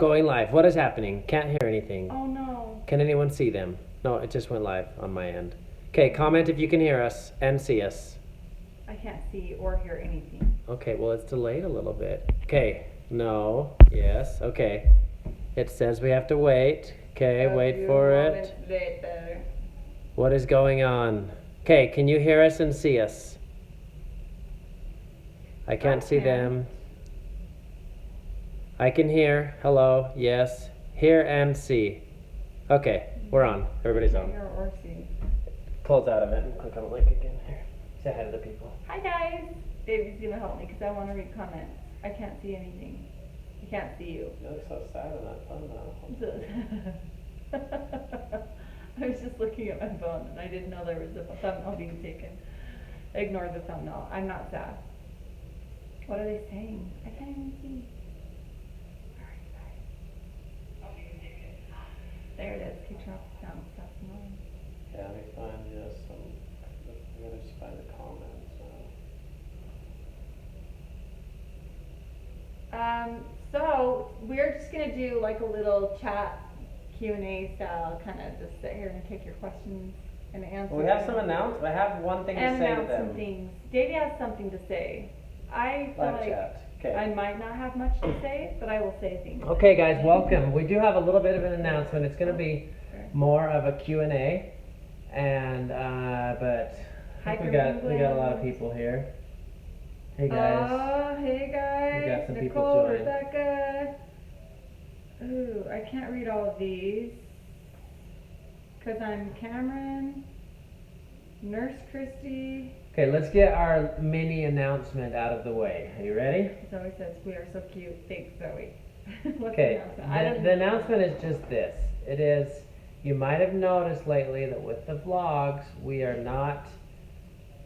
Going live. What is happening? Can't hear anything. Oh no. Can anyone see them? No, it just went live on my end. Okay, comment if you can hear us and see us. I can't see or hear anything. Okay, well it's delayed a little bit. Okay, no, yes, okay. It says we have to wait. Okay, wait for it. Later. What is going on? Okay, can you hear us and see us? I can't see them. I can hear. Hello, yes. Hear and see. Okay, we're on. Everybody's on. Hear or see. Close out of it and click on the link again. Here. Say hi to the people. Hi guys. Davey's gonna help me because I want to read comments. I can't see anything. I can't see you. You look so sad in that phone now. I was just looking at my phone and I didn't know there was a thumbnail being taken. Ignore the thumbnail. I'm not sad. What are they saying? I can't even see. There it is. Keep turning off the sound. That's annoying. Yeah, let me find just some. We gotta just find the comments. So we're just gonna do like a little chat Q&A style, kind of just sit here and take your questions and answer. We have some announcements. I have one thing to say to announce them. some things. Davey has something to say. I feel Live like chat. Okay. I might not have much to say, but I will say things. Okay, guys, welcome. We do have a little bit of an announcement. It's going to be more of a Q&A, and but I think we got a lot of people here. Hey guys. Oh, hey guys. We got some people Nicole, joined. Rebecca. Ooh, I can't read all of these because I'm Cameron, Nurse Christy. Okay, let's get our mini announcement out of the way. Are you ready? Zoe says, we are so cute. Thanks, Zoe. Okay, the announcement is just this. It is, you might have noticed lately that with the vlogs, we are not,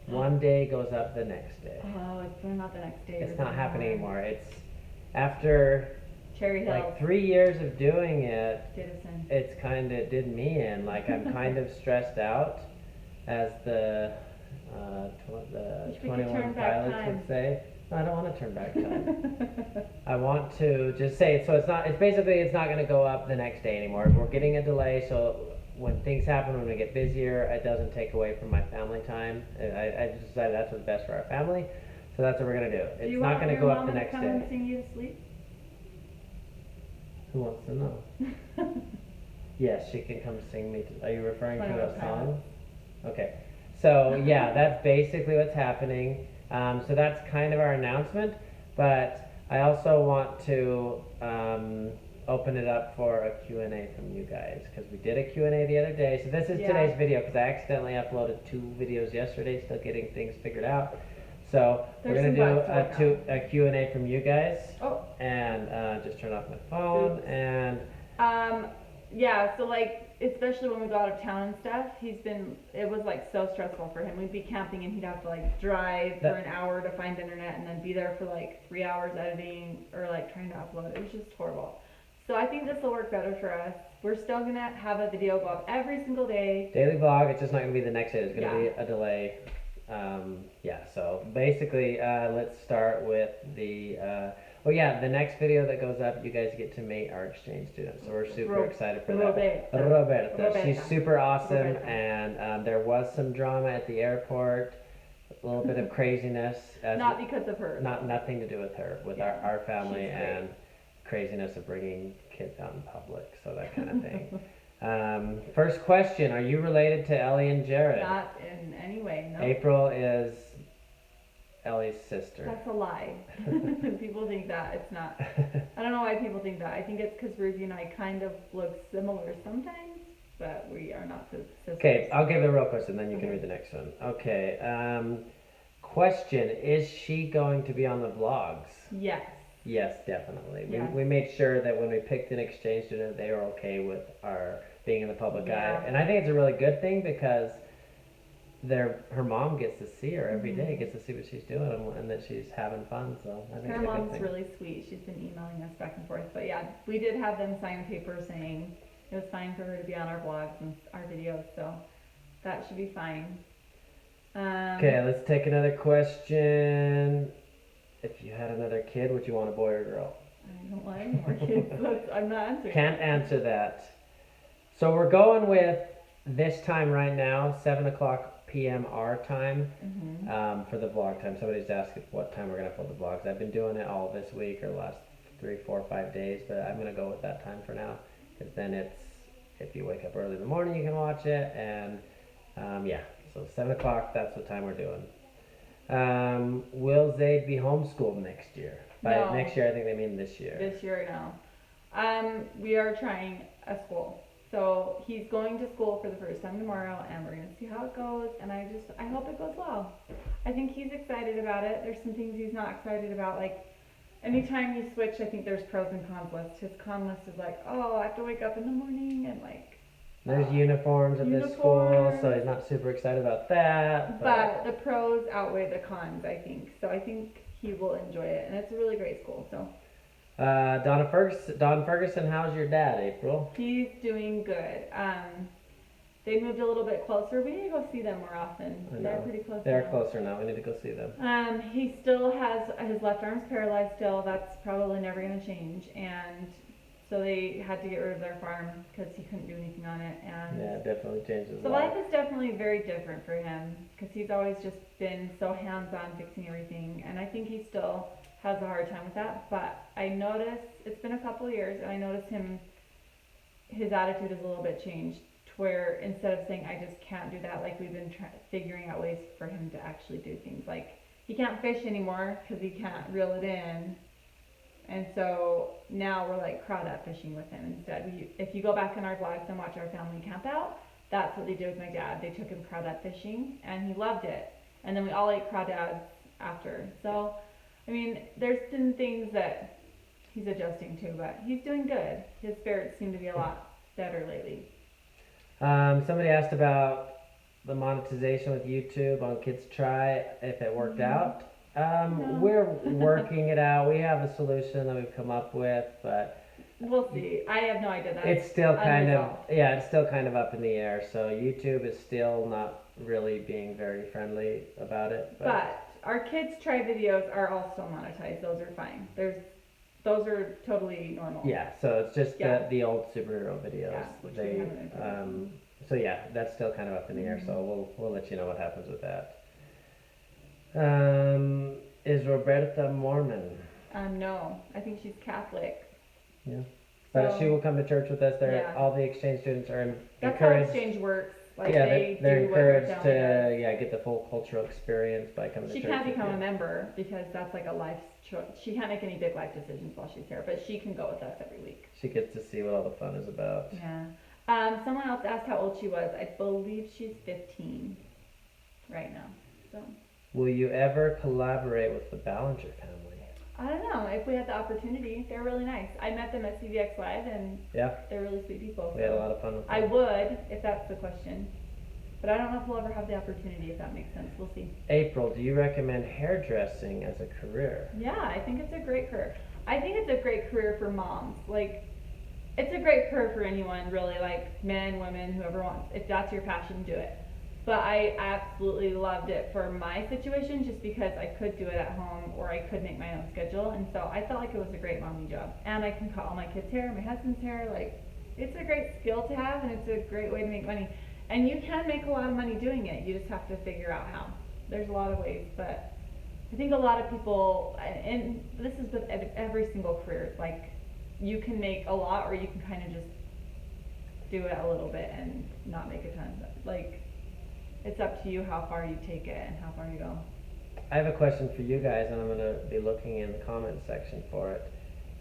one day goes up the next day. Oh, it's not the next day. It's not happening anymore. It's after Cherry Hill. like 3 years of doing it, Citizen. it's kind of did me in. Like I'm kind of stressed out, as the 21 pilots would say. No, I don't want to turn back time. I want to just say, so it's not, it's basically, it's not going to go up the next day anymore. We're getting a delay, so when things happen, when we get busier, it doesn't take away from my family time. I just decided that's what's best for our family, so that's what we're going to do. It's not going to go up the next day. Do you want your mama to come and sing you to sleep? Who wants to know? Yes, she can come sing me. Are you referring to a song? Okay. So yeah, that's basically what's happening. So that's kind of our announcement, but I also want to open it up for a Q&A from you guys, because we did a Q&A the other day. So this is today's video, because I accidentally uploaded 2 videos yesterday, still getting things figured out. So we're going to do a Q&A from you guys. Oh. And just turn off my phone. Oops. And yeah, so like, especially when we go out of town and stuff, it was like so stressful for him. We'd be camping and he'd have to like drive for an hour to find internet and then be there for like 3 hours editing or like trying to upload. It was just horrible. So I think this will work better for us. We're still going to have a video go up every single day. Daily vlog, it's just not going to be the next day. There's going to be a delay. Yeah, so basically, let's start with the, the next video that goes up, you guys get to meet our exchange student. So we're super excited for that. Roberta. She's super awesome, and there was some drama at the airport, a little bit of craziness. Not because of her. Nothing to do with her, with our family and craziness of bringing kids out in public, so that kind of thing. First question, are you related to Ellie and Jared? Not in any way, no. April is Ellie's sister. That's a lie. People think that. It's not. I don't know why people think that. I think it's because Ruby and I kind of look similar sometimes, but we are not sisters. Okay, I'll give the real question, then you can read the next one. Okay, question, is she going to be on the vlogs? Yes. Yes, definitely. Yeah. We made sure that when we picked an exchange student, they were okay with our being in the public eye. And I think it's a really good thing, because her mom gets to see her every day, gets to see what she's doing and that she's having fun. So I think her mom's really sweet. She's been emailing us back and forth. But yeah, we did have them sign a paper saying it was fine for her to be on our vlogs and our videos. So that should be fine. Okay, let's take another question. If you had another kid, would you want a boy or girl? I don't want any more kids. I'm not answering. Can't answer that. So we're going with this time right now, 7 o'clock p.m. our time, for the vlog time. Somebody's asking what time we're going to upload the vlogs. I've been doing it all this week or the last 3, 4, 5 days, but I'm going to go with that time for now. Because then it's, if you wake up early in the morning, you can watch it. And yeah, so 7 o'clock, that's what time we're doing. Will Zayd be homeschooled next year? By No. next year, I think they mean this year. This year, no. We are trying a school. So he's going to school for the first time tomorrow, and we're going to see how it goes. And I hope it goes well. I think he's excited about it. There's some things he's not excited about. Like, anytime you switch, I think there's pros and cons list. His con list is like, oh, I have to wake up in the morning and like. There's uniforms at this school, so he's not super excited about that. But the pros outweigh the cons, I think. So I think he will enjoy it, and it's a really great school. So. Don Ferguson, how's your dad, April? He's doing good. They moved a little bit closer. We need to go see them more often. They're pretty close. They're closer now. We need to go see them. He still has his left arm's paralyzed still. That's probably never going to change. And so they had to get rid of their farm because he couldn't do anything on it. And yeah, it definitely changes. So life is definitely very different for him because he's always just been so hands-on fixing everything. And I think he still has a hard time with that. But I noticed, it's been a couple of years, and I noticed his attitude is a little bit changed. Where instead of saying I just can't do that, like we've been figuring out ways for him to actually do things. Like he can't fish anymore because he can't reel it in, and so now we're like crawdad fishing with him instead. If you go back in our vlogs and watch our family camp out, that's what they did with my dad. They took him crawdad fishing and he loved it, and then we all ate crawdads after. So I mean, there's been things that he's adjusting to, but he's doing good. His spirits seem to be a lot better lately. Somebody asked about the monetization with YouTube on Kids Try, if it worked out. No. We're working it out. We have a solution that we've come up with, but we'll see. I have no idea. It's still kind of up in the air. So YouTube is still not really being very friendly about it. But our Kids Try videos are also monetized. Those are fine. Those are totally normal. Yeah, so it's just the old superhero videos. Yeah, so yeah, that's still kind of up in the air. So we'll let you know what happens with that. Is Roberta Mormon? No, I think she's Catholic. Yeah, but she will come to church with us. All the exchange students are encouraged. That's how exchange works. Like they're encouraged to get the full cultural experience by coming to church. She can't become a member because that's like a life choice. She can't make any big life decisions while she's here, but she can go with us every week. She gets to see what all the fun is about. Yeah. Someone else asked how old she was. I believe she's 15 right now. So. Will you ever collaborate with the Ballinger family? I don't know. If we had the opportunity, they're really nice. I met them at CVX Live, and they're really sweet people. We had a lot of fun with them. I would, if that's the question. But I don't know if we'll ever have the opportunity, if that makes sense. We'll see. April, do you recommend hairdressing as a career? Yeah, I think it's a great career. I think it's a great career for moms. Like, it's a great career for anyone, really. Like, men, women, whoever wants. If that's your passion, do it. But I absolutely loved it for my situation just because I could do it at home or I could make my own schedule. And so I felt like it was a great mommy job. And I can cut all my kids' hair, my husband's hair. Like, it's a great skill to have, and it's a great way to make money. And you can make a lot of money doing it. You just have to figure out how. There's a lot of ways, but I think a lot of people, and this is with every single career, like, you can make a lot or you can kind of just do it a little bit and not make a ton. Like, it's up to you how far you take it and how far you go. I have a question for you guys, and I'm going to be looking in the comment section for it.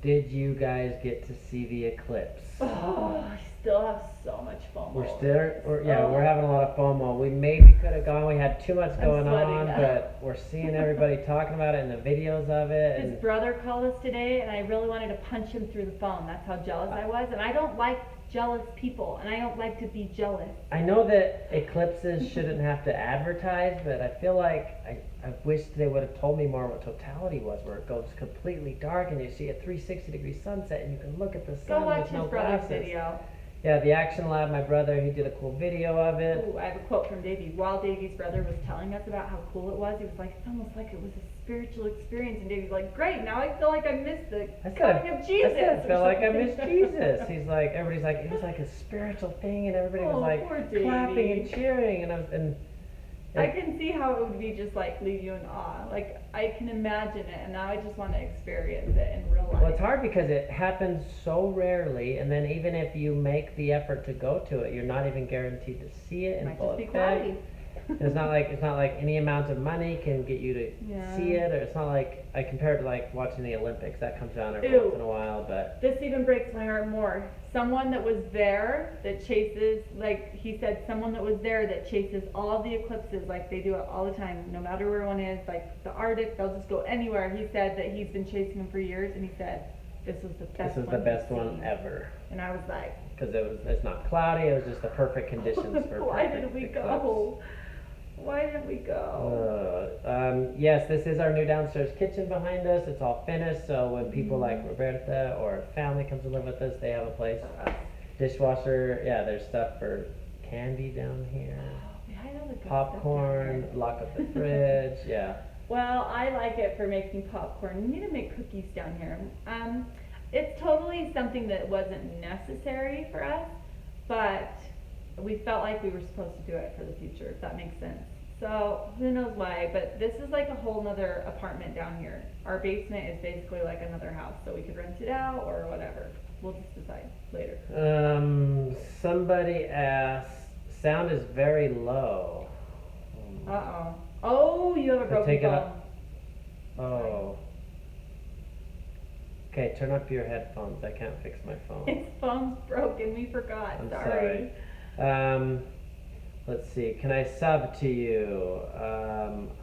Did you guys get to see the eclipse? Oh, I still have so much FOMO. We're having a lot of FOMO. We maybe could have gone. We had too much going on, but we're seeing everybody talking about it and the videos of it. His brother called us today, and I really wanted to punch him through the phone. That's how jealous I was, and I don't like jealous people, and I don't like to be jealous. I know that eclipses shouldn't have to advertise, but I feel like I wish they would have told me more what totality was, where it goes completely dark and you see a 360-degree sunset and you can look at the sun with no glasses. Go watch his brother's video. Yeah, the Action Lab, my brother, he did a cool video of it. Ooh, I have a quote from Davey. While Davey's brother was telling us about how cool it was, he was like, it's almost like it was a spiritual experience. And Davey's like, great, now I feel like I missed the coming of Jesus. I feel like I missed Jesus. He's like, everybody's like, it was like a spiritual thing, and everybody was like clapping and cheering, and I can see how it would be just like leave you in awe. Like I can imagine it, and now I just want to experience it in real life. Well, it's hard because it happens so rarely, and then even if you make the effort to go to it, you're not even guaranteed to see it in full effect. It's not like any amount of money can get you to see it, or it's not like I compare it to like watching the Olympics. That comes down every once in a while, but this even breaks my heart more. Someone that was there that chases, like he said, someone that was there that chases all the eclipses, like they do it all the time, no matter where one is, like the Arctic, they'll just go anywhere. He said that he's been chasing them for years, and he said this was the best. This was the best one ever. And I was like, because it's not cloudy. It was just the perfect conditions for why perfect didn't we eclipse. go? Why didn't we go? Yes, this is our new downstairs kitchen behind us. It's all finished, so when people like Roberta or family comes to live with us, they have a place. Dishwasher, yeah, there's stuff for candy down here. Popcorn, lock up the fridge, yeah. Well, I like it for making popcorn. We need to make cookies down here. It's totally something that wasn't necessary for us, but we felt like we were supposed to do it for the future, if that makes sense. So who knows why, but this is like a whole nother apartment down here. Our basement is basically like another house, so we could rent it out or whatever. We'll just decide later. Somebody asked, sound is very low. Uh-oh. Oh, you have a broken phone. Oh. Okay, turn up your headphones. I can't fix my phone. His phone's broken. We forgot. I'm sorry. Let's see. Can I sub to you?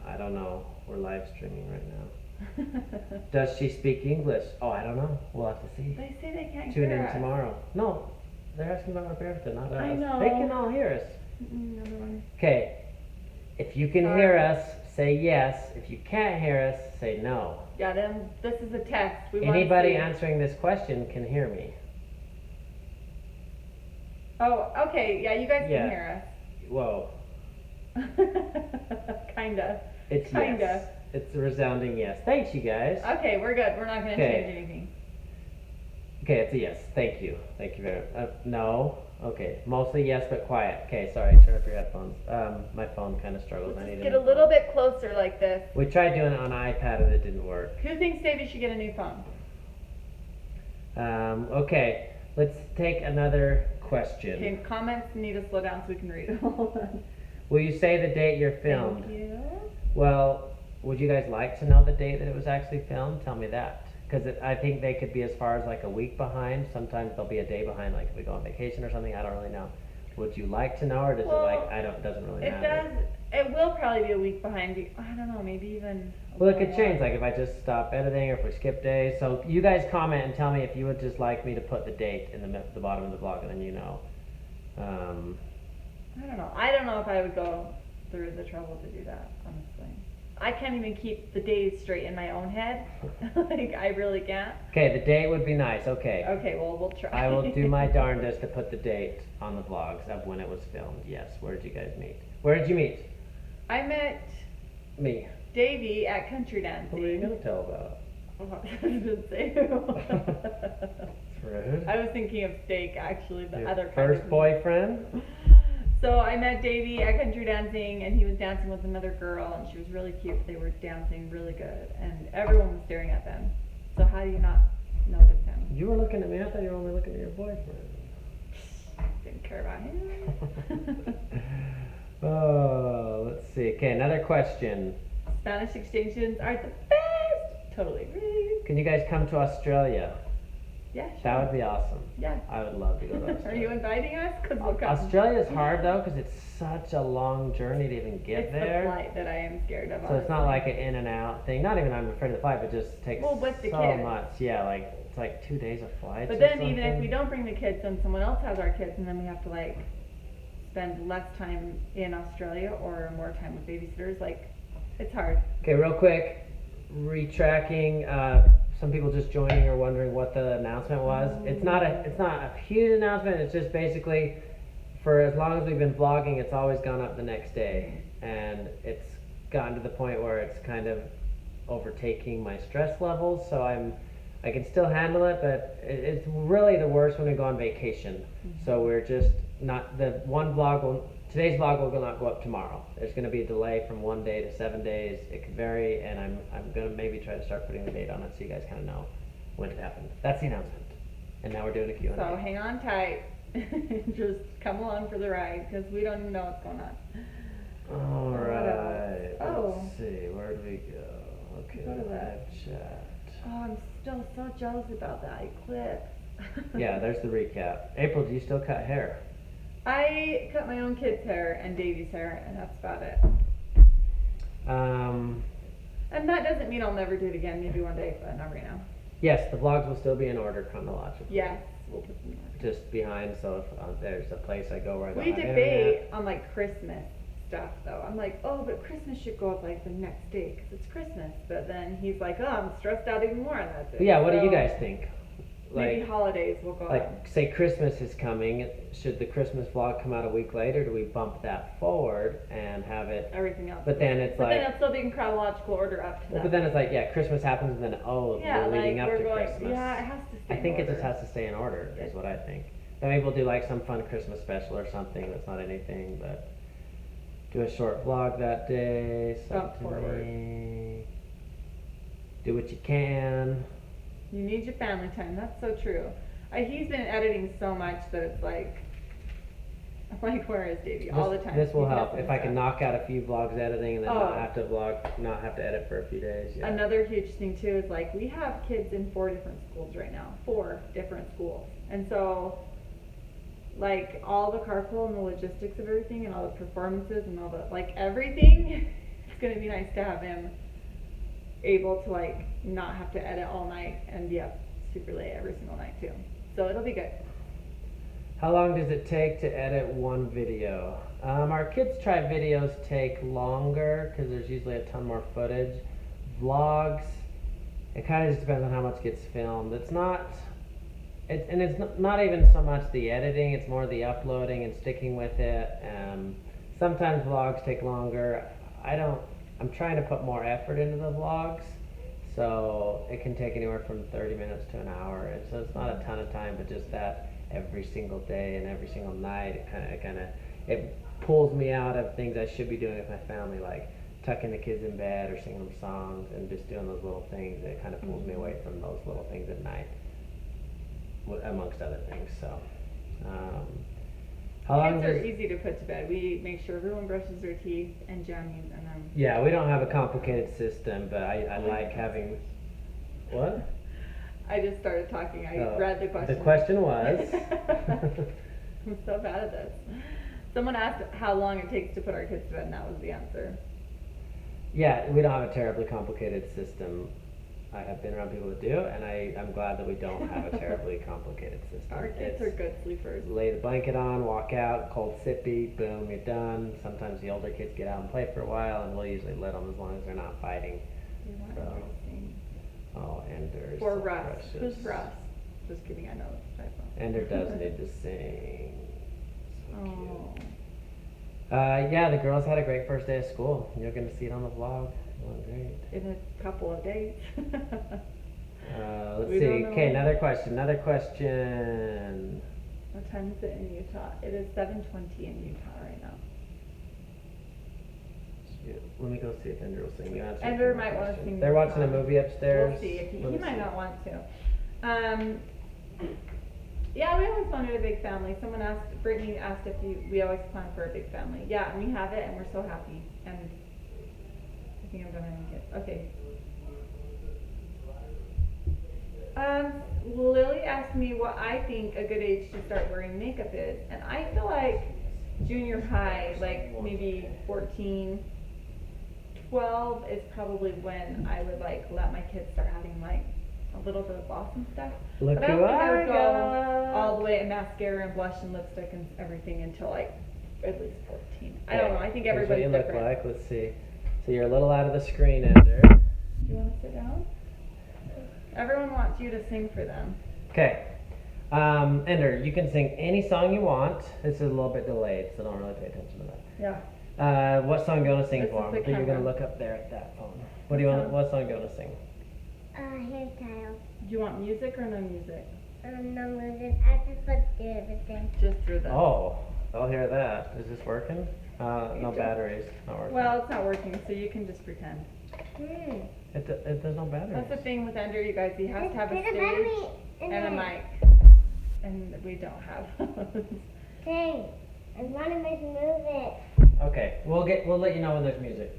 I don't know. We're live streaming right now. Does she speak English? Oh, I don't know. We'll have to see. They say they can't Tune hear in us. tomorrow. No, they're asking about Roberta, not us. I know. They can all hear us. Another one. Okay. If you can hear us, say yes. If you can't hear us, say no. Yeah, then this is a test. Anybody answering this question can hear me. Oh, okay. Yeah, you guys can hear us. Whoa. Kinda. It's yes. It's a resounding yes. Thanks, you guys. Okay, we're good. We're not going to change anything. Okay, it's a yes. Thank you. Thank you very much. No. Okay. Mostly yes, but quiet. Okay, sorry. Turn up your headphones. My phone kind of struggles. I need to get a little bit closer like this. We tried doing it on iPad and it didn't work. Who thinks Davey should get a new phone? Okay. Let's take another question. Okay, comments need to slow down so we can read it. Hold on. Will you say the date you're filmed? Thank you. Well, would you guys like to know the date that it was actually filmed? Tell me that. Because I think they could be as far as like a week behind. Sometimes they'll be a day behind, like if we go on vacation or something. I don't really know. Would you like to know, or does it doesn't really matter? It will probably be a week behind. I don't know, maybe even. Well, it could change, like if I just stop editing or if we skip days. So you guys comment and tell me if you would just like me to put the date in the bottom of the blog, and then you know. I don't know. I don't know if I would go through the trouble to do that, honestly. I can't even keep the days straight in my own head. Like, I really can't. Okay, the date would be nice. Okay. Okay, well, we'll try. I will do my darndest to put the date on the blogs of when it was filmed. Yes. Where did you guys meet? Where did you meet? I met Me. Davey at country dancing. Who are you going to tell about? I didn't say who. That's rude. I was thinking of steak, actually, the Your other first boyfriend? So I met Davey at country dancing, and he was dancing with another girl, and she was really cute. They were dancing really good, and everyone was staring at them. So how do you not notice him? You were looking at me. I thought you were only looking at your boyfriend. Didn't care about him. Oh, let's see. Okay, another question. Spanish exchanges are the best. Totally agree. Can you guys come to Australia? Yeah, sure. That would be awesome. Yeah. I would love to go to Australia. Are you inviting us? Cause we'll come. Australia's hard though, because it's such a long journey to even get there. It's the flight that I am scared of. So it's not like an in and out thing. Not even I'm afraid of the flight, but it just takes with the so kids. much. Yeah, like it's like 2 days of flights. But then even if we don't bring the kids, then someone else has our kids, and then we have to like spend less time in Australia or more time with babysitters. Like, it's hard. Okay, real quick, retracking. some people just joining or wondering what the announcement was. It's not a huge announcement. It's just basically, for as long as we've been vlogging, it's always gone up the next day, and it's gotten to the point where it's kind of overtaking my stress levels. So I can still handle it, but it's really the worst when we go on vacation. So we're just not, today's vlog will not go up tomorrow. There's going to be a delay from 1 day to 7 days. It could vary, and I'm going to maybe try to start putting the date on it so you guys kind of know when it happened. That's the announcement. And now we're doing a Q&A. So hang on tight. Just come along for the ride, because we don't even know what's going on. Alright, Oh. let's see, where do we go? Okay, Go to live chat. Oh, I'm still so jealous about that Eclipse. Yeah, there's the recap. April, do you still cut hair? I cut my own kid's hair and Davey's hair, and that's about it. And that doesn't mean I'll never do it again. Maybe one day, but not right now. Yes, the vlogs will still be in order chronologically. Yes, we'll put them in order. Just behind, so if there's a place I go where I don't We have debate internet. on like Christmas stuff though. I'm like, oh, but Christmas should go up like the next day because it's Christmas. But then he's like, oh, I'm stressed out even more, and that's it. But yeah, what do you So guys think? maybe Like, holidays will go up. like, say Christmas is coming, should the Christmas vlog come out a week later? Do we bump that forward and have it? Everything else. But then it's But like, then it'll still be in chronological order up to that. but then it's like, yeah, Christmas happens and then, yeah, we're leading like up we're to going. Christmas. Yeah, it has to stay. I think in it just order. has to stay in order, is what I think. Then maybe we'll do like some fun Christmas special or something that's not anything, but do a short vlog that day, Bump something to forward. me. Do what you can. You need your family time. That's so true. He's been editing so much that it's like, I'm like, where is Davey? All the time. This will He's help messing if I stuff. can knock out a few vlogs editing and then Oh. not have to edit for a few days. Yeah. Another huge thing too is like we have kids in 4 different schools right now. 4 different schools. And so like all the carpool and the logistics of everything and all the performances and all the like everything, it's gonna be nice to have him able to like not have to edit all night and be up super late every single night too. So it'll be good. How long does it take to edit one video? Our kids' try videos take longer because there's usually a ton more footage. Vlogs, it kind of just depends on how much gets filmed. It's not even so much the editing, it's more the uploading and sticking with it. Sometimes vlogs take longer. I'm trying to put more effort into the vlogs, so it can take anywhere from 30 minutes to an hour. And so it's not a ton of time, but just that every single day and every single night, it pulls me out of things I should be doing with my family, like tucking the kids in bed or singing them songs and just doing those little things. It kind of pulls me away from those little things at night, amongst other things. So, how long Kids are does... easy to put to bed. We make sure everyone brushes their teeth and jammies and then Yeah, we don't have a complicated system, but I like having... What? I just started talking. I Oh, read the question. The question was... I'm so bad at this. Someone asked how long it takes to put our kids to bed, and that was the answer. Yeah, we don't have a terribly complicated system. I have been around people that do, and I'm glad that we don't have a terribly complicated system. Our kids are good sleepers. Lay the blanket on, walk out, cold sippy, boom, you're done. Sometimes the older kids get out and play for a while, and we'll usually let them as long as they're not fighting. You're not So. interesting. Oh, Ender is Or so Russ. precious. Who's Russ? Just kidding, I know it's a typo. Ender does need to sing. So Oh. cute. Yeah, the girls had a great first day of school. You're going to see it on the vlog. It went great. In a couple of days. Let's We see. don't know. Okay, another question. What time is it in Utah? It is 7:20 in Utah right now. Let me go see if Ender will sing. You answer Ender my might wanna question. sing They're the watching a song. movie upstairs. We'll see. If he Let me might see. not want to. Yeah, we always wanted a big family. Brittany asked if we always plan for a big family. Yeah, and we have it, and we're so happy. And I think I'm done having kids. Okay. Lily asked me what I think a good age to start wearing makeup is, and I feel like junior high, like maybe 14, 12 is probably when I would like let my kids start having like a little bit of gloss and stuff. Look But I don't who think I I would go got. all the way to mascara and blush and lipstick and everything until like at least 14. I don't know. I think Here's what everybody's you look different. like. Let's see. So you're a little out of the screen, Ender. Do you want to sit down? Everyone wants you to sing for them. Okay. Ender, you can sing any song you want. This is a little bit delayed, so don't really pay attention to that. Yeah. What song do you want to sing This for is him? the But you're gonna camera. look up there at that phone. What do you want? What song do you want to sing? Hairstyle. Do you want music or no music? No music. I just want to do everything. Just through this. Oh, I'll hear that. Is this working? No batteries. Not working. Well, it's not working, so you can just pretend. There's no batteries. That's the thing with Ender, you guys. He has to have a There's stage battery in and a there. mic, and we don't have those. Dang. I want to make music. Okay, we'll let you know when there's music.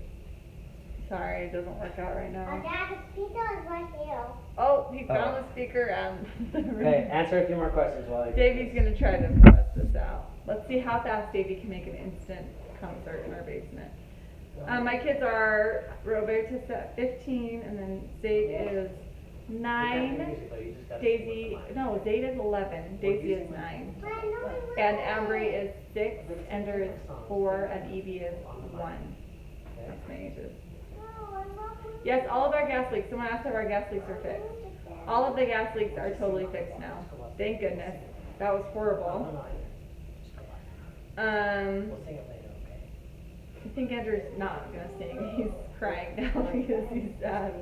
Sorry, it doesn't work out right now. Dad, the speaker is right here. Oh, he found the speaker and Okay, answer a few more questions while I. Davey's gonna try to bust this out. Let's see how fast Davey can make an instant concert in our basement. My kids are Roberta's at 15, and then Zayd is 9. Daisy, no, Zayd is 11. Daisy is 9. And Ambry is 6. Ender is 4, and Evie is 1. That's my ages. Yes, all of our gas leaks. Someone asked if our gas leaks are fixed. All of the gas leaks are totally fixed now. Thank goodness. That was horrible. We'll sing it later, okay? I think Andrew's not gonna sing. He's crying now because he's sad.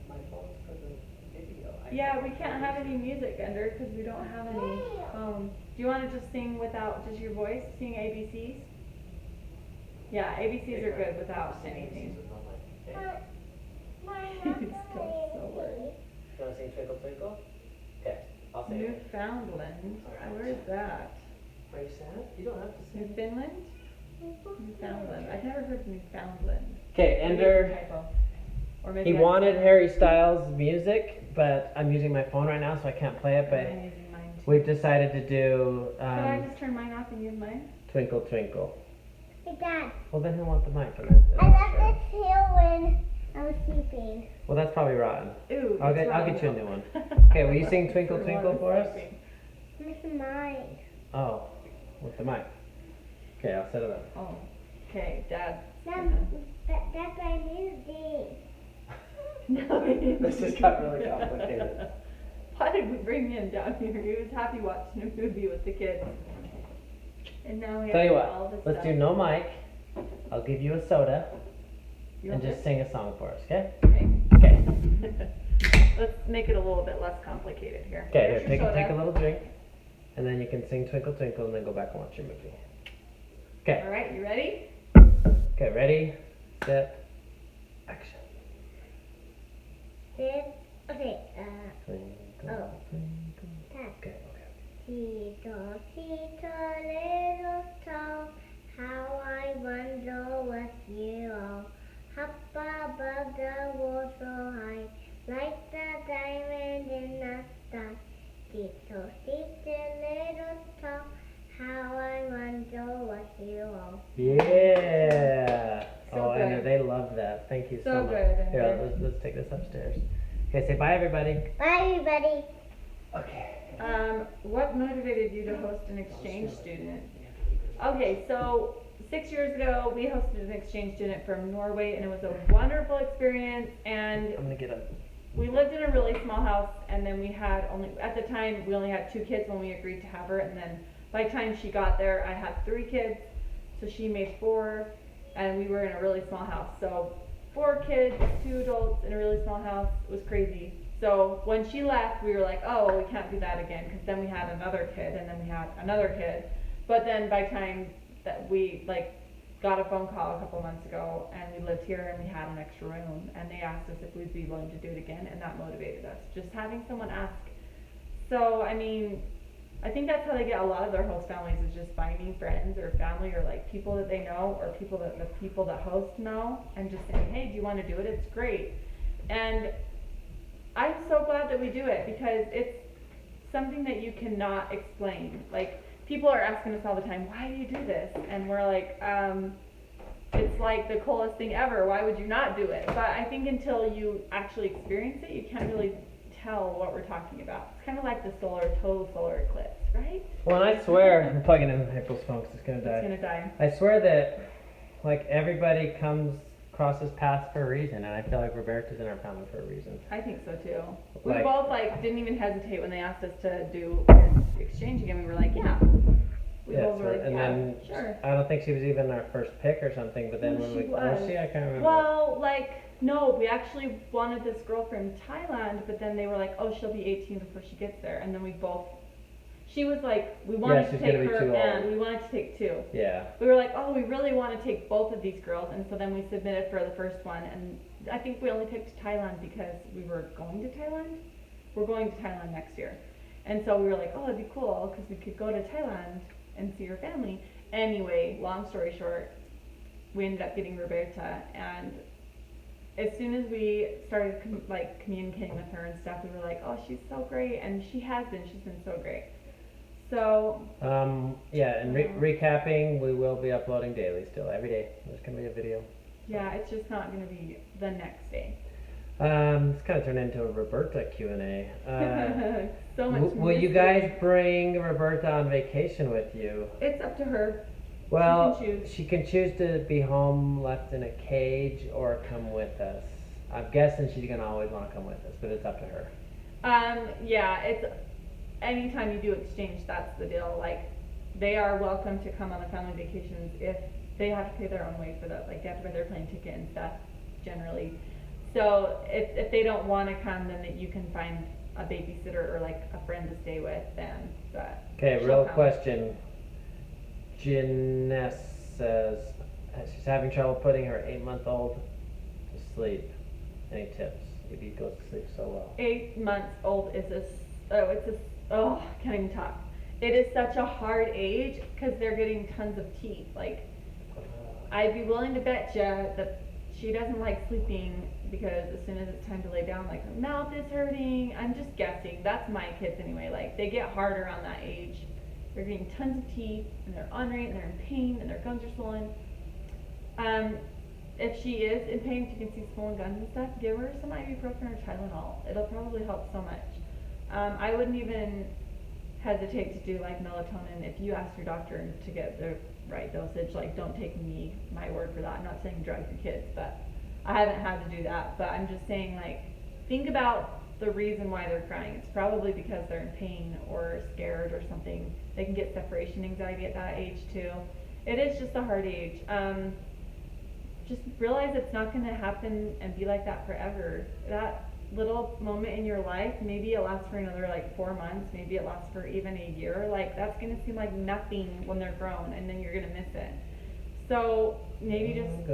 My phone's for the video. Yeah, we can't have any music, Ender, because we don't have any phones. Do you want to just sing without just your voice? Sing ABCs? Yeah, ABCs are good without anything. He's still so worried. You want to sing Twinkle Twinkle? Okay, I'll sing it. Newfoundland. Alright. Where is that? Are you sad? You don't have to sing. Newfoundland? Newfoundland. I've never heard of Newfoundland. Okay, Maybe it's a Ender. typo. Or maybe He I- wanted Harry Styles music, but I'm using my phone right now, so I can't play it. I'm But using mine too. we've decided to do Could I just turn mine off and use mine? Twinkle Twinkle. Hey, Dad. Well, then he'll want the mic. And then, I left this here when I was sleeping. well, that's probably rotten. Ooh, I'll it's get you a wrong. new one. Okay, will you sing Twinkle For Twinkle one for us? second. Miss mine. Oh, with the mic. Okay, I'll set it up. Oh, okay, Dad. That's my music. No, This just got really complicated. Why did we bring him down here? He was happy watching a movie with the kids. And now we Tell you have all what, this let's stuff. do no mic. I'll give you a soda You and want just sing a song for us, okay? this? Okay. Okay. Let's make it a little bit less complicated here. Okay, Here's here, your take a soda. little drink, and then you can sing Twinkle Twinkle, and then go back and watch your movie. Okay. All right, you ready? Okay, ready, set, action. Okay, Twinkle, Oh. twinkle. Dad. Okay, Tito, little star, how I wonder what you are. Up above the world so high, like the diamond in the sky. Tito, little star, how I wonder what you are. Yeah. So Oh, good. and they love that. Thank you so, So much. good, Here, Andrew. let's take this upstairs. Okay, say bye, everybody. Bye, everybody. Okay. What motivated you to host an exchange student? Okay, so 6 years ago, we hosted an exchange student from Norway, and it was a wonderful experience. And I'm gonna get a. we lived in a really small house, and then we had at the time, we only had 2 kids when we agreed to have her. And then by the time she got there, I had 3 kids, so she made 4, and we were in a really small house. So 4 kids, 2 adults in a really small house. It was crazy. So when she left, we were like, oh, we can't do that again, because then we had another kid, and then we had another kid. But then by the time that we got a phone call a couple months ago, and we lived here, and we had an extra room, and they asked us if we'd be willing to do it again, and that motivated us. Just having someone ask. So I mean, I think that's how they get a lot of their host families, is just finding friends or family or like people that they know, or people that the people that host know, and just saying, hey, do you want to do it? It's great. And I'm so glad that we do it, because it's something that you cannot explain. Like, people are asking us all the time, why do you do this? And we're like, it's like the coolest thing ever. Why would you not do it? But I think until you actually experience it, you can't really tell what we're talking about. It's kind of like the total solar eclipse, right? Well, and I swear, I'm plugging in April's phone 'cause it's gonna die. It's gonna die. I swear that, like, everybody comes crosses paths for a reason, and I feel like Roberta's in our family for a reason. I think so too. We Like- both like didn't even hesitate when they asked us to do an exchange again. We were like, yeah. We Yeah, both were like, and yeah, then sure. I don't think she was even our first pick or something, but then No, when she we was. was she? I can't remember. Well, like, no, we actually wanted this girl from Thailand, but then they were like, oh, she'll be 18 before she gets there, and then we both. She was like, we wanted to she's take gonna be her, too and old. we wanted to take two. Yeah. We were like, oh, we really want to take both of these girls, and so then we submitted for the first one, and I think we only picked Thailand because we were going to Thailand. We're going to Thailand next year, and so we were like, oh, it'd be cool because we could go to Thailand and see her family. Anyway, long story short, we ended up getting Roberta, and as soon as we started communicating with her and stuff, we were like, oh, she's so great, and she's been so great. So Yeah, and recapping, we will be uploading daily still, every day. There's gonna be a video. yeah, it's just not gonna be the next day. It's kind of turned into a Roberta Q&A. So much. Will you mystery. guys bring Roberta on vacation with you? It's up to her. Well, She can choose. she can choose to be home, left in a cage, or come with us. I'm guessing she's gonna always want to come with us, but it's up to her. Yeah, it's anytime you do exchange, that's the deal. Like, they are welcome to come on the family vacations if they have to pay their own way for that. Like, they have to pay their plane ticket and stuff, generally. So if they don't want to come, then that you can find a babysitter or like a friend to stay with them. But Okay, she'll real come. question. Jeanette says she's having trouble putting her 8-month-old to sleep. Any tips? If he goes to sleep so well. 8 months old is I can't even talk. It is such a hard age because they're getting tons of teeth. Like, I'd be willing to bet you that she doesn't like sleeping because as soon as it's time to lay down, like, her mouth is hurting. I'm just guessing. That's my kids anyway. Like, they get harder on that age. They're getting tons of teeth and they're ornery and they're in pain and their gums are swollen. If she is in pain, if you can see swollen gums and stuff, give her some ibuprofen or Tylenol. It'll probably help so much. I wouldn't even hesitate to do like melatonin if you ask your doctor to get the right dosage. Like, don't take my word for that. I'm not saying drug your kids, but I haven't had to do that. But I'm just saying, like, think about the reason why they're crying. It's probably because they're in pain or scared or something. They can get separation anxiety at that age too. It is just a hard age. Just realize it's not going to happen and be like that forever. That little moment in your life, maybe it lasts for another like 4 months, maybe it lasts for even a year. Like, that's going to seem like nothing when they're grown, and then you're going to miss it. So maybe just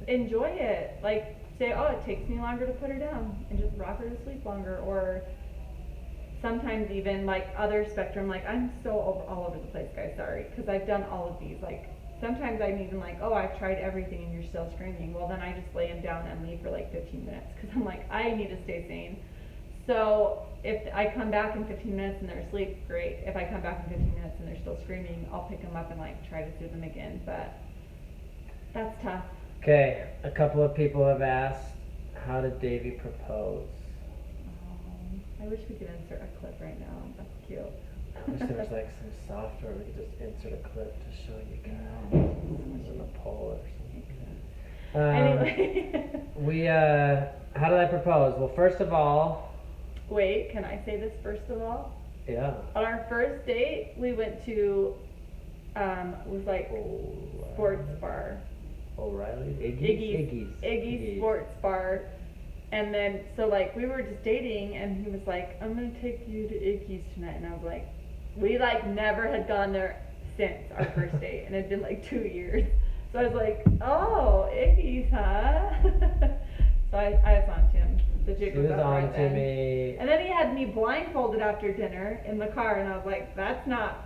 enjoy it. Like, say, oh, it takes me longer to put her down, and just rock her to sleep longer. Or sometimes even like other spectrum, like, I'm so all over the place, guys, sorry, because I've done all of these. Like, sometimes I'm even like, oh, I've tried everything and you're still screaming. Well, then I just lay him down and leave for like 15 minutes because I'm like, I need to stay sane. So if I come back in 15 minutes and they're asleep, great. If I come back in 15 minutes and they're still screaming, I'll pick them up and like try to soothe them again. But that's tough. Okay, a couple of people have asked, how did Davey propose? I wish we could insert a clip right now. That's cute. I wish there was like some software we could just insert a clip to show you guys on a poll or something. Anyway. How did I propose? Well, first of all, Wait, can I say this first of all? yeah. On our first date, we went to, it was like sports bar. O'Reilly? Iggy's sports bar. And then, so like, we were just dating, and he was like, I'm gonna take you to Iggy's tonight. And I was like, we like never had gone there since our first date, and it had been like 2 years. So I was like, oh, Iggy's, huh? So I was on to him. The jig He was up on right to then. me. And then he had me blindfolded after dinner in the car, and I was like, that's not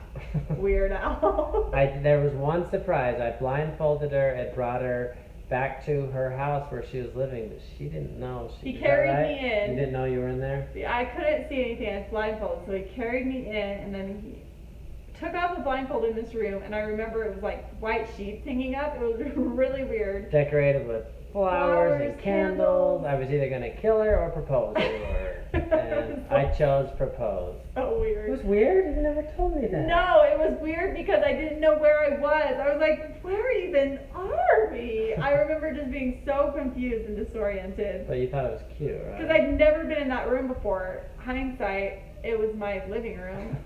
Weird Al. There was one surprise. I blindfolded her and brought her back to her house where she was living, but she didn't know. He is that carried right? me in. You didn't know you were in there? I couldn't see anything. I was blindfolded, so he carried me in, and then he took off the blindfold in this room, and I remember it was like white sheets hanging up. It was really weird. Decorated with flowers and candles. candles. I was either gonna kill her or propose to her, and I chose propose. So weird. It was weird. You never told me that. No, it was weird because I didn't know where I was. I was like, where even are we? I remember just being so confused and disoriented. But you thought it was cute, right? Because I'd never been in that room before. Hindsight, it was my living room.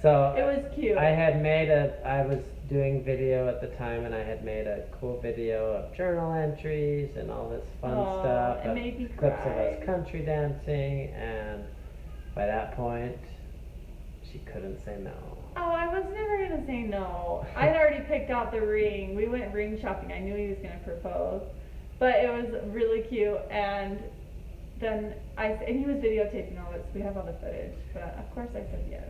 So it was cute. I was doing video at the time, and I had made a cool video of journal entries and all this fun stuff. It made me clips cry. of us country dancing, and by that point, she couldn't say no. Oh, I was never gonna say no. I'd already picked out the ring. We went ring shopping. I knew he was gonna propose, but it was really cute. And then and he was videotaping all this. We have all the footage, but of course I said yes.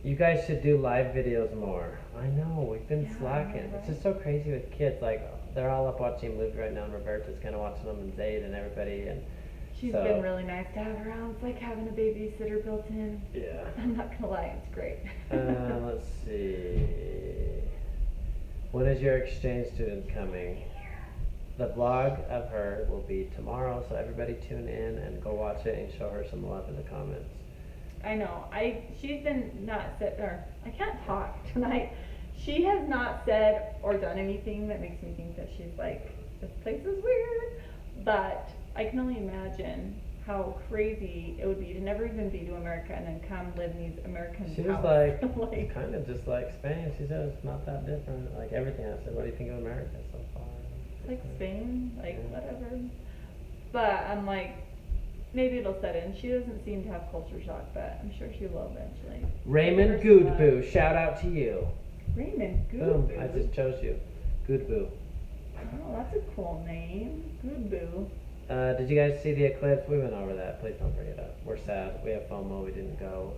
You guys should do live videos more. I know, we've been Yeah, slacking. right. It's just so crazy with kids. Like, they're all up watching movies right now, and Roberta's kind of watching them, and Zayd and everybody. And She's so, been really nice to have around. It's like having a babysitter built in. Yeah. I'm not gonna lie, it's great. Let's see. When is your exchange student coming? The vlog of her will be tomorrow, so everybody tune in and go watch it and show her some love in the comments. I know. She's been I can't talk tonight. She has not said or done anything that makes me think that she's like, this place is weird. But I can only imagine how crazy it would be to never even be to America and then come live in these American She was houses. like, kind of just like Spain. She said it's not that different. Like everything. I said, what do you think of America so far? Like Spain, like Yeah. whatever. But I'm like, maybe it'll set in. She doesn't seem to have culture shock, but I'm sure she will eventually. Raymond Give her some Goodboo, shout out to you. love. Raymond Boom, Goodboo. I just chose you. Goodboo. Oh, that's a cool name. Goodboo. Did you guys see the eclipse? We went over that. Please don't bring it up. We're sad. We have FOMO. We didn't go.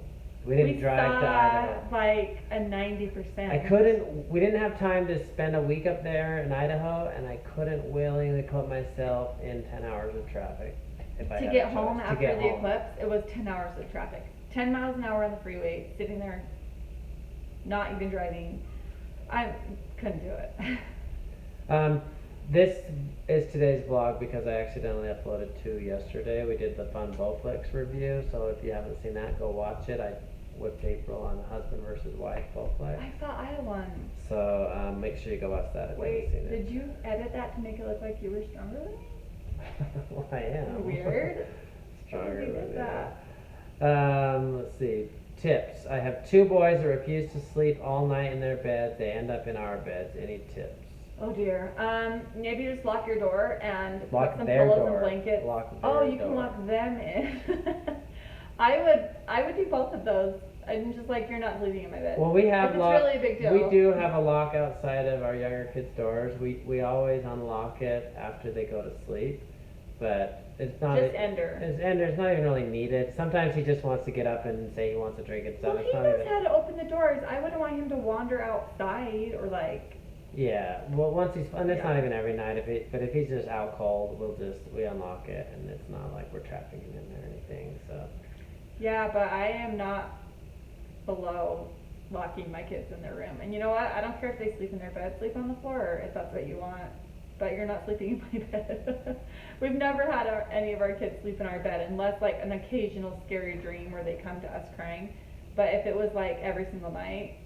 We didn't drive to Idaho. Like a 90%. We didn't have time to spend a week up there in Idaho, and I couldn't willingly put myself in 10 hours of traffic. If I To had get a choice. home To after get the home. eclipse, it was 10 hours of traffic. 10 miles an hour on the freeway, sitting there, not even driving. I couldn't do it. This is today's vlog because I accidentally uploaded 2 yesterday. We did the fun Bowflix review, so if you haven't seen that, go watch it. I whipped April on the husband versus wife Bowflix. I thought I had one. So make sure you go watch that if Wait, you haven't seen it. did you edit that to make it look like you were stronger than me? Well, I am. Weird. Stronger You than did you. that. Let's see. Tips. I have 2 boys that refuse to sleep all night in their beds. They end up in our beds. Any tips? Oh dear. Maybe just lock your door and Lock put some their pillows door. and blankets. Lock Oh, their you can door. lock them in. I would do both of those. I'm just like, you're not sleeping in my bed. Well, we have If it's really a big deal. We do have a lock outside of our younger kids' doors. We always unlock it after they go to sleep, but it's not. Just Ender. It's not even really needed. Sometimes he just wants to get up and say he wants a drink and stuff. Well, he It's not knows even. how to open the doors. I wouldn't want him to wander outside or like. Yeah. Well, once he's and it's not Yeah. even every night. But if he's just out cold, we unlock it, and it's not like we're trapping him in there or anything. So. Yeah, but I am not below locking my kids in their room. And you know what? I don't care if they sleep in their bed, sleep on the floor, or if that's what you want. But you're not sleeping in my bed. We've never had any of our kids sleep in our bed, unless like an occasional scary dream where they come to us crying. But if it was like every single night,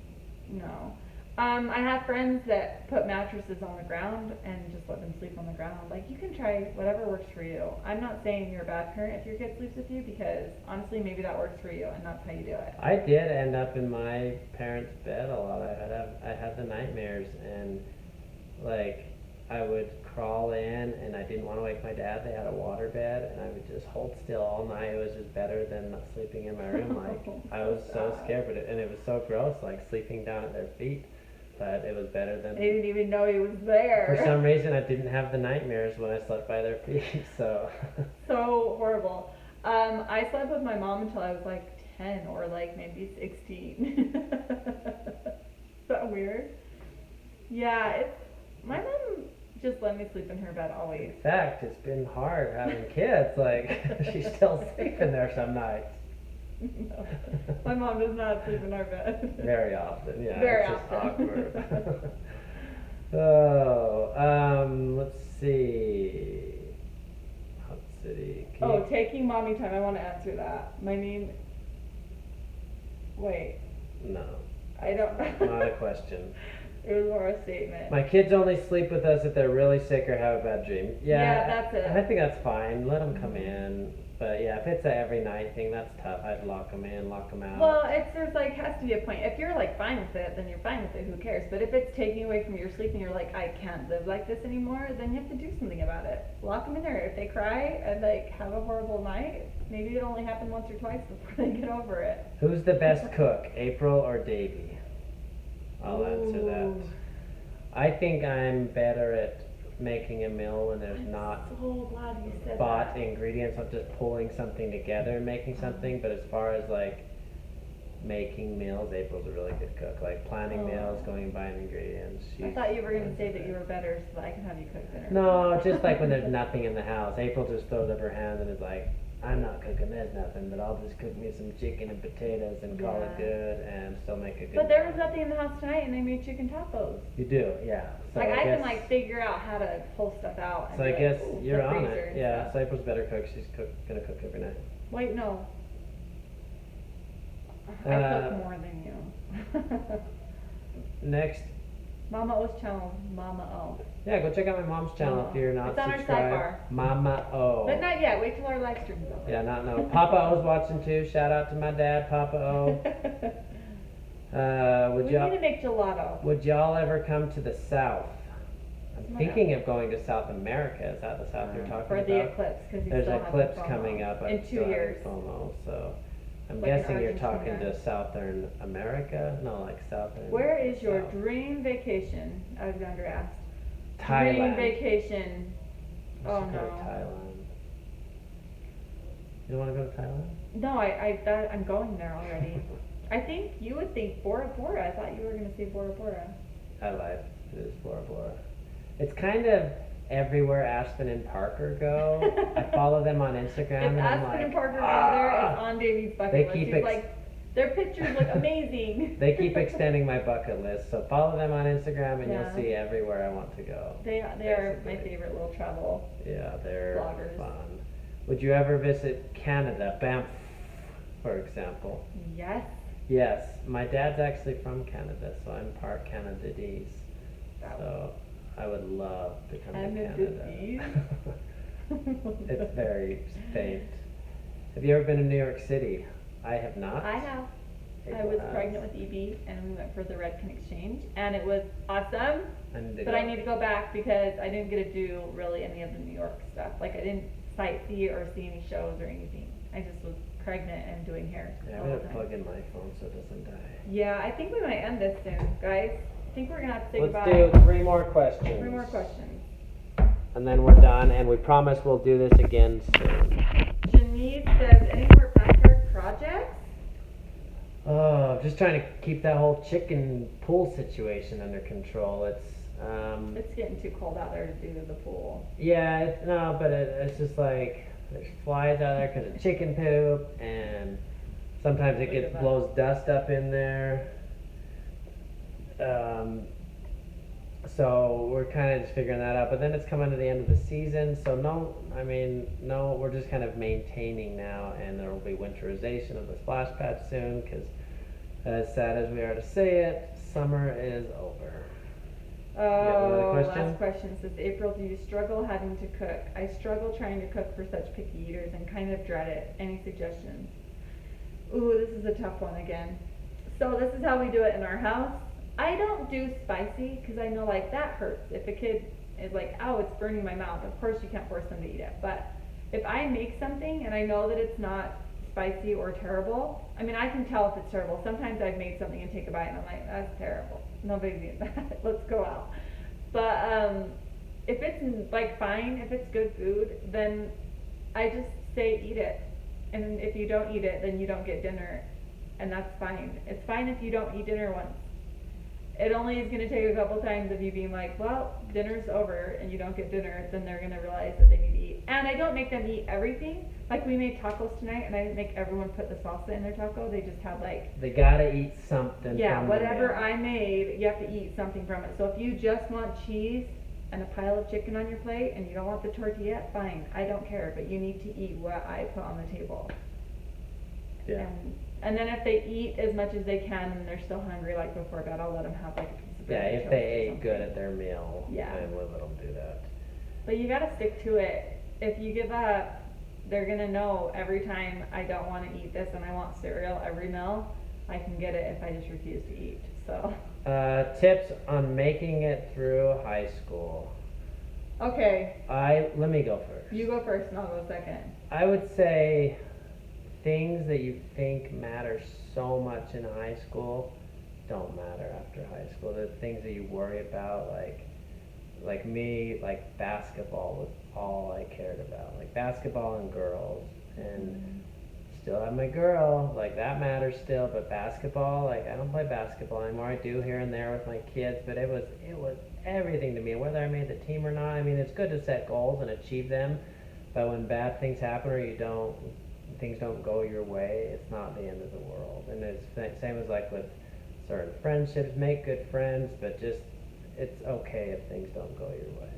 no. I have friends that put mattresses on the ground and just let them sleep on the ground. Like, you can try whatever works for you. I'm not saying you're a bad parent if your kid sleeps with you, because honestly, maybe that works for you and that's how you do it. I did end up in my parents' bed a lot. I had the nightmares, and like I would crawl in, and I didn't want to wake my dad. They had a water bed, and I would just hold still all night. It was just better than not sleeping in my room. Like I was so scared, and it was so gross, like sleeping down at their feet. But it was better than. They didn't even know he was there. For some reason, I didn't have the nightmares when I slept by their feet. So. So horrible. I slept with my mom until I was like 10 or like maybe 16. Is that weird? Yeah, my mom just let me sleep in her bed always. In fact, it's been hard having kids. Like she's still sleeping there some nights. No, my mom does not sleep in our bed. Very often, yeah. Very it's just often. awkward. Oh, let's see. Hot City. Can Oh, you- taking mommy time. I want to answer that. My name. Wait, No, I don't. not a question. It was more a statement. My kids only sleep with us if they're really sick or have a bad dream. Yeah, that's it. I think that's fine. Let them come in. But yeah, if it's a every night thing, that's tough. I'd lock them in, lock them out. Well, there's like has to be a point. If you're like fine with it, then you're fine with it. Who cares? But if it's taking away from your sleep and you're like, I can't live like this anymore, then you have to do something about it. Lock them in there. If they cry and like have a horrible night, maybe it only happened once or twice before they get over it. Who's the best cook, April or Davey? I'll answer that. Ooh. I think I'm better at making a meal when there's not So glad you said bought that. ingredients. I'm just pulling something together and making something. But as far as like making meals, April's a really good cook. Like planning Oh. meals, going and buying ingredients. I thought you were gonna say that you were better so that I can have you cook dinner. No, just like when there's nothing in the house. April just throws up her hands and is like, I'm not cooking, there's nothing, but I'll just cook me some chicken and potatoes and call it Yeah. good and still make a good But there was meal." nothing in the house tonight, and I made chicken tacos. You do, yeah. So Like I guess, can like figure out how to pull stuff out. So and I be guess like, "Ooh, you're the on freezer it. and Yeah, stuff." so April's a better cook. She's gonna cook every night. Wait, no. I Uh, cook more than you. Next, Mama O's channel, Mama O. yeah, go check out my mom's channel if you're not It's on our subscribed. sidebar. Mama O. But not yet. Wait till our live stream's over. Yeah, not no. Papa O's watching too. Shout out to my dad, Papa O. we Would need y'all to make gelato. would y'all ever come to the South? I'm Why thinking of going to South America. Is that the South you're talking For about? the eclipse, because you There's still an have eclipse the FOMO. coming up. I'm In 2 still having years. FOMO, so I'm Like in guessing you're talking Argentina. to Southern America. No, like Southern. Where is your South. dream vacation? Alexander asked. Dream Thailand. vacation. We Oh should go to no. Thailand. You don't want to go to Thailand? No, I'm going there already. I think you would think Bora Bora. I thought you were gonna say Bora Bora. I lied. It is Bora Bora. It's kind of everywhere Aspen and Parker go. I follow them on Instagram If and I'm Aspen like, and Parker go there, it's "Ah!" on Davey's bucket They list. keep He's ex- like, their pictures look amazing. They keep extending my bucket list, so follow them on Instagram and Yeah. you'll see everywhere I want to go. They are my basically. favorite little travel. Yeah, they're Bloggers. fun. Would you ever visit Canada, Banff, for example? Yes. Yes, my dad's actually from Canada, so I'm part Canadiese. So I would love to come to Canadiese? Canada. It's very faint. Have you ever been to New York City? I have not. I have. I April was has. pregnant with EB, and we went for the Redken Exchange, and it was awesome. I need to But go. I need to go back because I didn't get to do really any of the New York stuff. Like I didn't sightsee or see any shows or anything. I just was pregnant and doing hair Yeah, all I'm the gonna time. plug in my phone so it doesn't die. Yeah, I think we might end this soon, guys. I think we're gonna have to say Let's goodbye. do 3 more questions. 3 more questions. And then we're done, and we promise we'll do this again soon. Janice says, any more backyard projects? Oh, just trying to keep that whole chicken pool situation under control. It's getting too cold out there to do the pool. Yeah, it's just like there's flies out there because of chicken poop, and sometimes it Look at gets that. blows dust up in there. So we're kind of just figuring that out. But then it's coming to the end of the season, so no, we're just kind of maintaining now, and there will be winterization of the splash pad soon. Because as sad as we are to say it, summer is over. another Oh, question? last question says, April, do you struggle having to cook? I struggle trying to cook for such picky eaters and kind of dread it. Any suggestions? Ooh, this is a tough one again. So this is how we do it in our house. I don't do spicy because I know like that hurts. If a kid is like, oh, it's burning my mouth, of course you can't force them to eat it. But if I make something and I know that it's not spicy or terrible, I mean, I can tell if it's terrible. Sometimes I've made something and take a bite and I'm like, that's terrible. No big deal. Let's go out. But if it's like fine, if it's good food, then I just say eat it. And if you don't eat it, then you don't get dinner, and that's fine. It's fine if you don't eat dinner once. it only is gonna take a couple times of you being like, well, dinner's over, and you don't get dinner, then they're gonna realize that they need to eat. And I don't make them eat everything. Like we made tacos tonight, and I didn't make everyone put the salsa in their taco. They just had like, They gotta eat something. yeah, from whatever the meal. I made, you have to eat something from it. So if you just want cheese and a pile of chicken on your plate, and you don't want the tortilla, fine, I don't care, but you need to eat what I put on the table. Yeah. And then if they eat as much as they can and they're still hungry, like before bed, I'll let them have like a piece of Yeah, bread. if toast they or ate something. good at their meal, Yeah. then we'll let them do that. But you gotta stick to it. If you give up, they're gonna know every time I don't wanna eat this and I want cereal every meal, I can get it if I just refuse to eat, so. Tips on making it through high school. Okay, Let me go first. you go first and I'll go second. I would say things that you think matter so much in high school don't matter after high school. The things that you worry about, like me, like basketball was all I cared about. Like basketball and girls, and still have my girl, like that matters still, but basketball, like I don't play basketball anymore. I do here and there with my kids, but it was everything to me, whether I made the team or not. I mean, it's good to set goals and achieve them, but when bad things happen or things don't go your way, it's not the end of the world. And it's same as like with certain friendships, make good friends, but just it's okay if things don't go your way.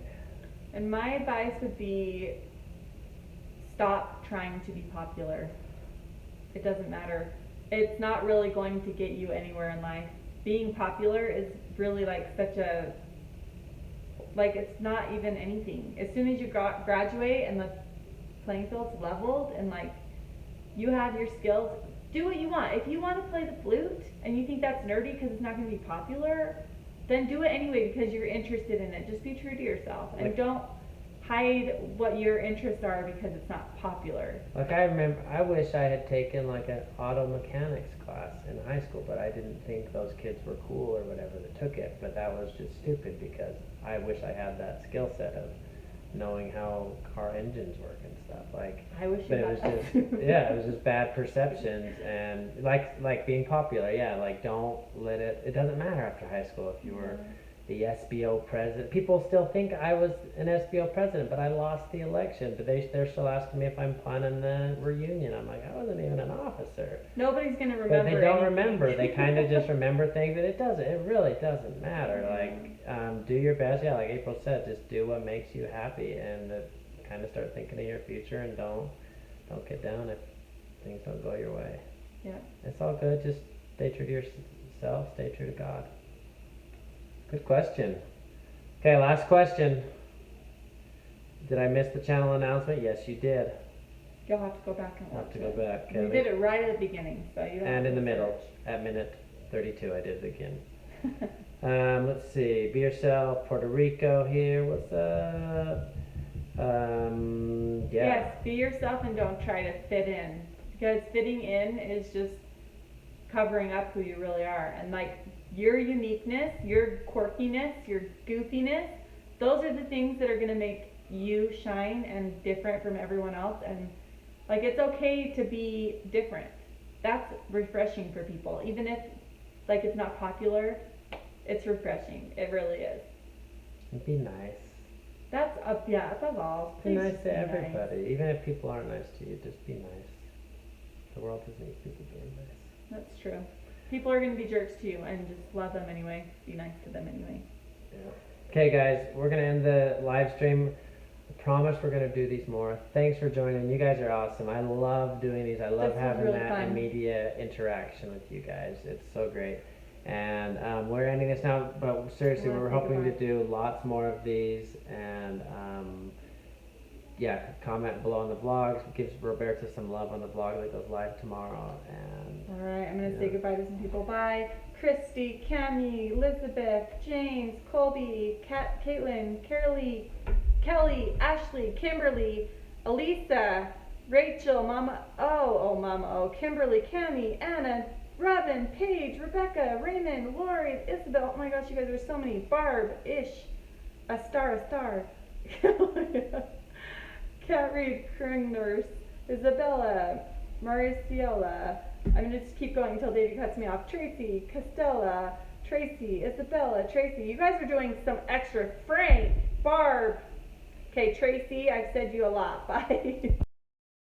And my advice would be, stop trying to be popular. It doesn't matter. It's not really going to get you anywhere in life. Being popular is really like such a, like it's not even anything. As soon as you graduate and the playing field's leveled and like you have your skills, do what you want. If you want to play the flute and you think that's nerdy because it's not going to be popular, then do it anyway because you're interested in it. Just be true to yourself and don't hide what your interests are because it's not popular. Like I remember, I wish I had taken like an auto mechanics class in high school, but I didn't think those kids were cool or whatever that took it. But that was just stupid because I wish I had that skill set of knowing how car engines work and stuff. Like, I wish but you it was had just that. yeah, it was just bad perceptions and like being popular. Yeah, like don't let it. It doesn't matter after high school if you were the SBO president. People still think I was an SBO president, but I lost the election. But they're still asking me if I'm planning the reunion. I'm like, I wasn't even an officer. Nobody's gonna remember. But they don't anything. remember. They kind of just remember things, but it really doesn't matter. Like, do your best. Yeah, like April said, just do what makes you happy, and kind of start thinking of your future, and don't get down if things don't go your way. Yeah. It's all good. Just stay true to yourself. Stay true to God. Good question. Okay, last question. Did I miss the channel announcement? Yes, you did. You'll have to go back and I'll watch have to go it. back. We did it right at the beginning, so you don't And have in to the middle, search. at minute 32, I did it again. Let's see. Be yourself, Puerto Rico here. What's up? Yeah. Yes, be yourself and don't try to fit in. Because fitting in is just covering up who you really are. And like your uniqueness, your quirkiness, your goofiness, those are the things that are going to make you shine and different from everyone else. And like it's okay to be different. That's refreshing for people. Even if like it's not popular, it's refreshing. It really is. Be nice. That's above all. Be Please nice just to be nice. everybody. Even if people aren't nice to you, just be nice. The world doesn't need people being nice. That's true. People are going to be jerks to you, and just love them anyway. Be nice to them anyway. Yeah. Okay, guys, we're going to end the live stream. I promise we're going to do these more. Thanks for joining. You guys are awesome. I love doing these. I love This was having really that fun. immediate interaction with you guys. It's so great. And we're ending this now, but seriously, We'll we're say hoping to goodbye. do lots more of these. And yeah, comment below on the vlogs. Give Roberta some love on the vlog that goes live tomorrow. And All right, I'm going to say Yeah. goodbye to some people. Bye. Christy, Cami, Elizabeth, James, Colby, Caitlin, Carolee, Kelly, Ashley, Kimberly, Elisa, Rachel, Mama O, Kimberly, Cami, Anna, Robin, Paige, Rebecca, Raymond, Lori, Isabel. Oh my gosh, you guys are so many. Barb, Ish, a star. Cat Reed, Kringners, Isabella, Mariciola. I'm gonna just keep going until Davey cuts me off. Tracy, Costella, Tracy, Isabella, Tracy. You guys are doing some extra. Frank, Barb. Okay, Tracy, I've said you a lot. Bye.